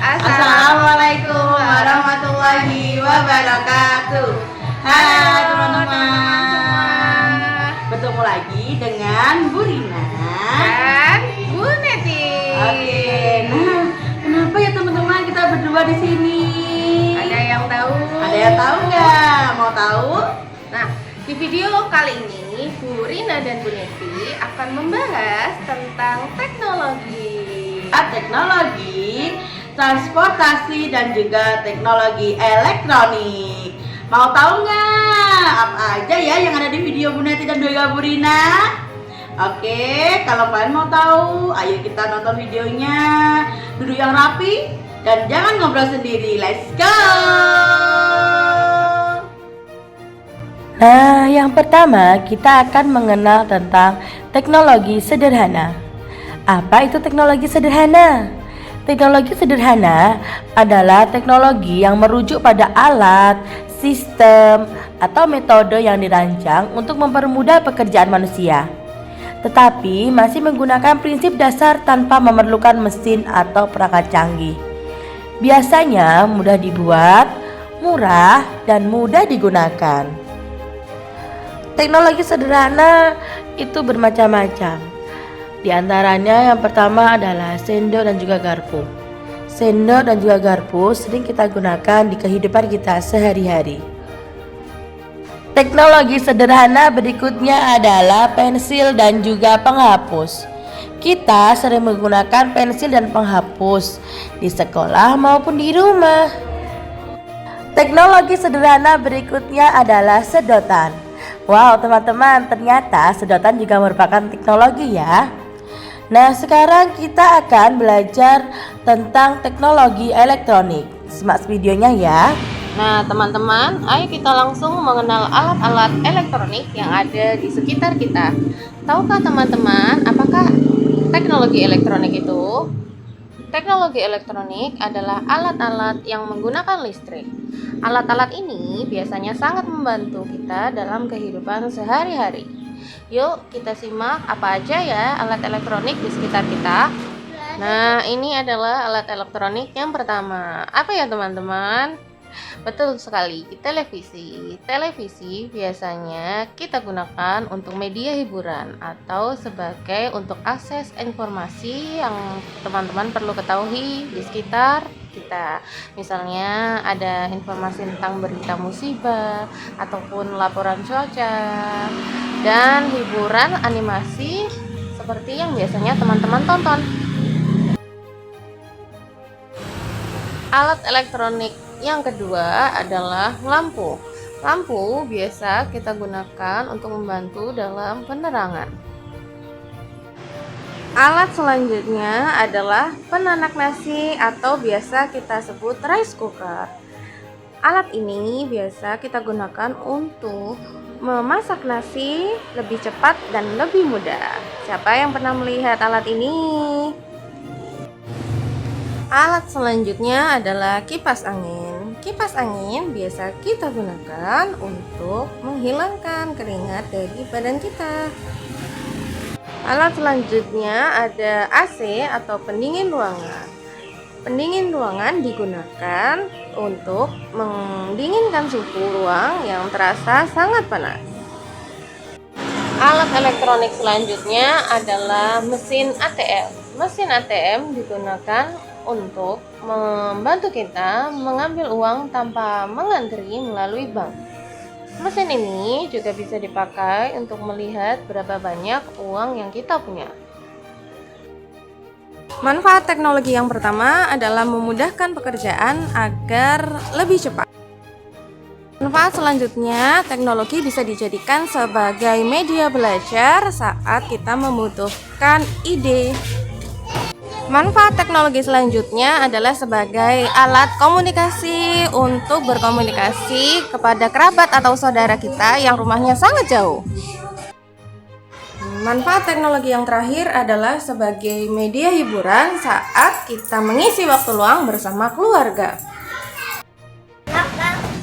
Assalamualaikum warahmatullahi wabarakatuh. Hai teman-teman, bertemu lagi dengan Bu Rina dan Bu Neti. Oke, nah kenapa ya teman-teman kita berdua di sini? Ada yang tahu? Ada yang tahu nggak? Mau tahu? Nah, di video kali ini Bu Rina dan Bu Neti akan membahas tentang teknologi, transportasi dan juga teknologi elektronik. Mau tahu nggak apa aja ya yang ada di video Bu Neti dan juga Bu Rina? Oke, kalau kalian mau tahu, ayo kita nonton videonya. Duduk yang rapi dan jangan ngobrol sendiri. Let's go! Nah, yang pertama kita akan mengenal tentang teknologi sederhana. Apa itu teknologi sederhana? Teknologi sederhana adalah teknologi yang merujuk pada alat, sistem, atau metode yang dirancang untuk mempermudah pekerjaan manusia, tetapi masih menggunakan prinsip dasar tanpa memerlukan mesin atau perangkat canggih. Biasanya mudah dibuat, murah, dan mudah digunakan. Teknologi sederhana itu bermacam-macam. Di antaranya yang pertama adalah sendok dan juga garpu. Sendok dan juga garpu sering kita gunakan di kehidupan kita sehari-hari. Teknologi sederhana berikutnya adalah pensil dan juga penghapus. Kita sering menggunakan pensil dan penghapus di sekolah maupun di rumah. Teknologi sederhana berikutnya adalah sedotan. Wow teman-teman, ternyata sedotan juga merupakan teknologi ya. Nah sekarang kita akan belajar tentang teknologi elektronik. Simak videonya ya. Nah teman-teman, ayo kita langsung mengenal alat-alat elektronik yang ada di sekitar kita. Tahukah teman-teman apakah teknologi elektronik itu? Teknologi elektronik adalah alat-alat yang menggunakan listrik. Alat-alat ini biasanya sangat membantu kita dalam kehidupan sehari-hari. Yuk kita simak apa aja ya alat elektronik di sekitar kita. Nah ini adalah alat elektronik yang pertama. Apa ya teman-teman? Betul sekali, televisi. Televisi biasanya kita gunakan untuk media hiburan atau sebagai untuk akses informasi yang teman-teman perlu ketahui di sekitar kita. Misalnya ada informasi tentang berita musibah ataupun laporan cuaca dan hiburan animasi seperti yang biasanya teman-teman tonton. Alat elektronik yang kedua adalah lampu. Lampu biasa kita gunakan untuk membantu dalam penerangan. Alat selanjutnya adalah penanak nasi atau biasa kita sebut rice cooker. Alat ini biasa kita gunakan untuk memasak nasi lebih cepat dan lebih mudah. Siapa yang pernah melihat alat ini? Alat selanjutnya adalah kipas angin. Kipas angin biasa kita gunakan untuk menghilangkan keringat dari badan kita. Alat selanjutnya ada AC atau pendingin ruangan. Pendingin ruangan digunakan untuk mendinginkan suhu ruang yang terasa sangat panas. Alat elektronik selanjutnya adalah mesin ATM. Mesin ATM digunakan untuk membantu kita mengambil uang tanpa mengantri melalui bank. Mesin ini juga bisa dipakai untuk melihat berapa banyak uang yang kita punya. Manfaat teknologi yang pertama adalah memudahkan pekerjaan agar lebih cepat. Manfaat selanjutnya, teknologi bisa dijadikan sebagai media belajar saat kita membutuhkan ide. Manfaat teknologi selanjutnya adalah sebagai alat komunikasi untuk berkomunikasi kepada kerabat atau saudara kita yang rumahnya sangat jauh. Manfaat teknologi yang terakhir adalah sebagai media hiburan saat kita mengisi waktu luang bersama keluarga.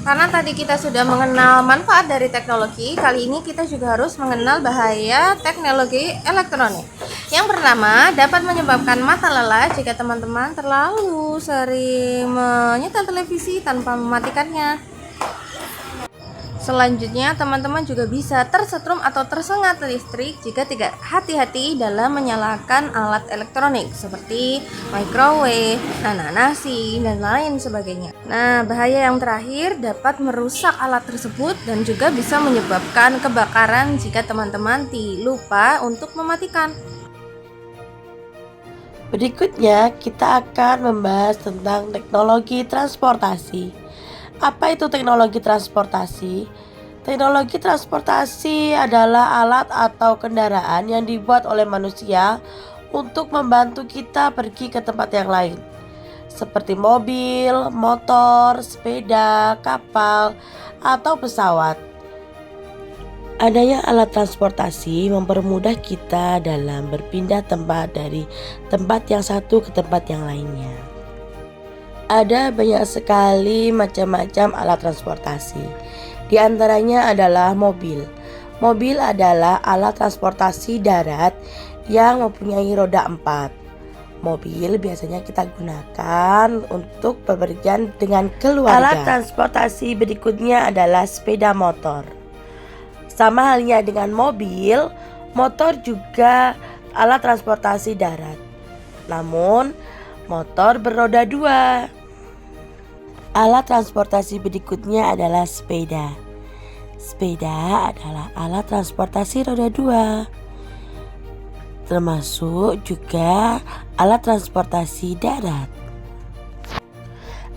Karena tadi kita sudah mengenal manfaat dari teknologi, kali ini kita juga harus mengenal bahaya teknologi elektronik. yang bernama dapat menyebabkan mata lelah jika teman-teman terlalu sering menyetel televisi tanpa mematikannya. Selanjutnya, teman-teman juga bisa tersetrum atau tersengat listrik jika tidak hati-hati dalam menyalakan alat elektronik seperti microwave, nanak nasi, dan lain sebagainya. Nah, bahaya yang terakhir dapat merusak alat tersebut dan juga bisa menyebabkan kebakaran jika teman-teman lupa untuk mematikan. Berikutnya, kita akan membahas tentang teknologi transportasi. Apa itu teknologi transportasi? Teknologi transportasi adalah alat atau kendaraan yang dibuat oleh manusia untuk membantu kita pergi ke tempat yang lain, seperti mobil, motor, sepeda, kapal, atau pesawat. Adanya alat transportasi mempermudah kita dalam berpindah tempat dari tempat yang satu ke tempat yang lainnya. Ada banyak sekali macam-macam alat transportasi. Di antaranya adalah mobil. Mobil adalah alat transportasi darat yang mempunyai roda 4. Mobil biasanya kita gunakan untuk bepergian dengan keluarga. Alat transportasi berikutnya adalah sepeda motor. Sama halnya dengan mobil, motor juga alat transportasi darat. Namun, motor beroda 2. Alat transportasi berikutnya adalah sepeda. Sepeda adalah alat transportasi roda 2, termasuk juga alat transportasi darat.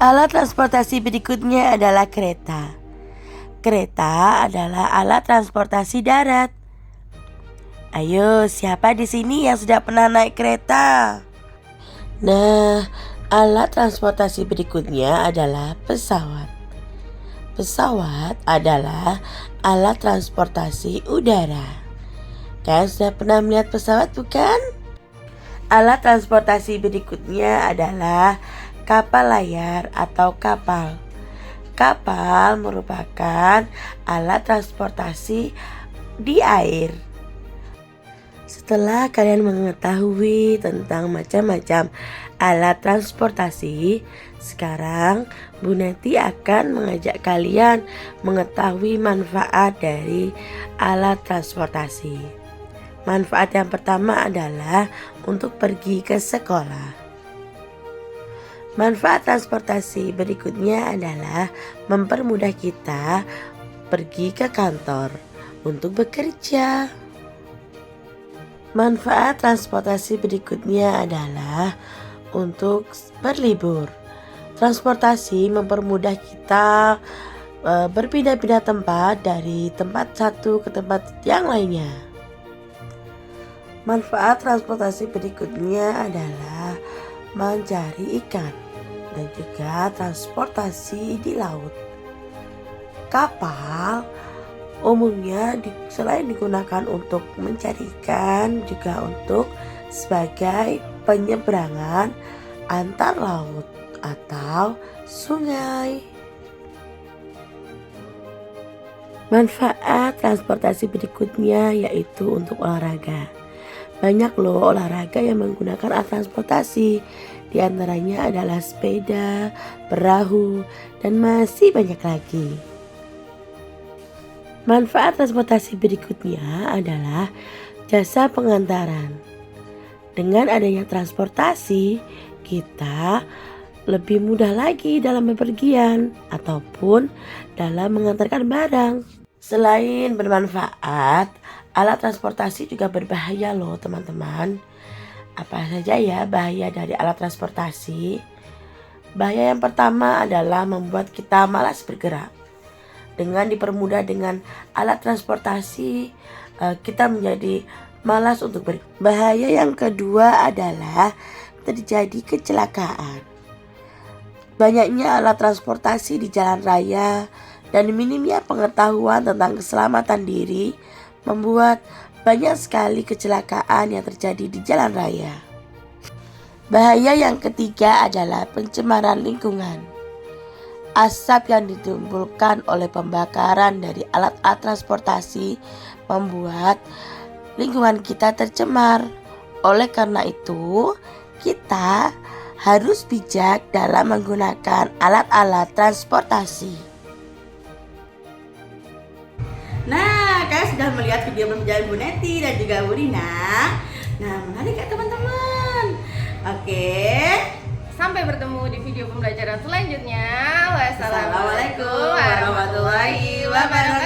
Alat transportasi berikutnya adalah kereta. Kereta adalah alat transportasi darat. Ayo, siapa di sini yang sudah pernah naik kereta? Nah, alat transportasi berikutnya adalah pesawat. Pesawat adalah alat transportasi udara. Kalian sudah pernah melihat pesawat, bukan? Alat transportasi berikutnya adalah kapal layar atau kapal. Kapal merupakan alat transportasi di air. Setelah kalian mengetahui tentang macam-macam alat transportasi, sekarang Bu Neti akan mengajak kalian mengetahui manfaat dari alat transportasi. Manfaat yang pertama adalah untuk pergi ke sekolah. Manfaat transportasi berikutnya adalah mempermudah kita pergi ke kantor untuk bekerja. Manfaat transportasi berikutnya adalah untuk berlibur. Transportasi mempermudah kita berpindah-pindah tempat dari tempat satu ke tempat yang lainnya. Manfaat transportasi berikutnya adalah mencari ikan dan juga transportasi di laut. Kapal umumnya selain digunakan untuk mencari ikan, juga untuk sebagai penyeberangan antar laut atau sungai. Manfaat transportasi berikutnya yaitu untuk olahraga. Banyak loh olahraga yang menggunakan alat transportasi. Di antaranya adalah sepeda, perahu, dan masih banyak lagi. Manfaat transportasi berikutnya adalah jasa pengantaran. Dengan adanya transportasi, kita lebih mudah lagi dalam bepergian ataupun dalam mengantarkan barang. Selain bermanfaat, alat transportasi juga berbahaya loh teman-teman. Apa saja ya bahaya dari alat transportasi? Bahaya yang pertama adalah membuat kita malas bergerak. Dengan dipermudah dengan alat transportasi, kita menjadi malas untuk bergerak. Bahaya yang kedua adalah terjadi kecelakaan. Banyaknya alat transportasi di jalan raya dan minimnya pengetahuan tentang keselamatan diri membuat banyak sekali kecelakaan yang terjadi di jalan raya. Bahaya yang ketiga adalah pencemaran lingkungan. Asap yang ditimbulkan oleh pembakaran dari alat-alat transportasi membuat lingkungan kita tercemar Oleh karena itu, kita harus bijak dalam menggunakan alat-alat transportasi. Nah, kalian sudah melihat video pembelajaran Bu Neti dan juga Bu Rina. Nah, menarik ya teman-teman. Oke. Sampai bertemu di video pembelajaran selanjutnya. Wassalamualaikum warahmatullahi wabarakatuh.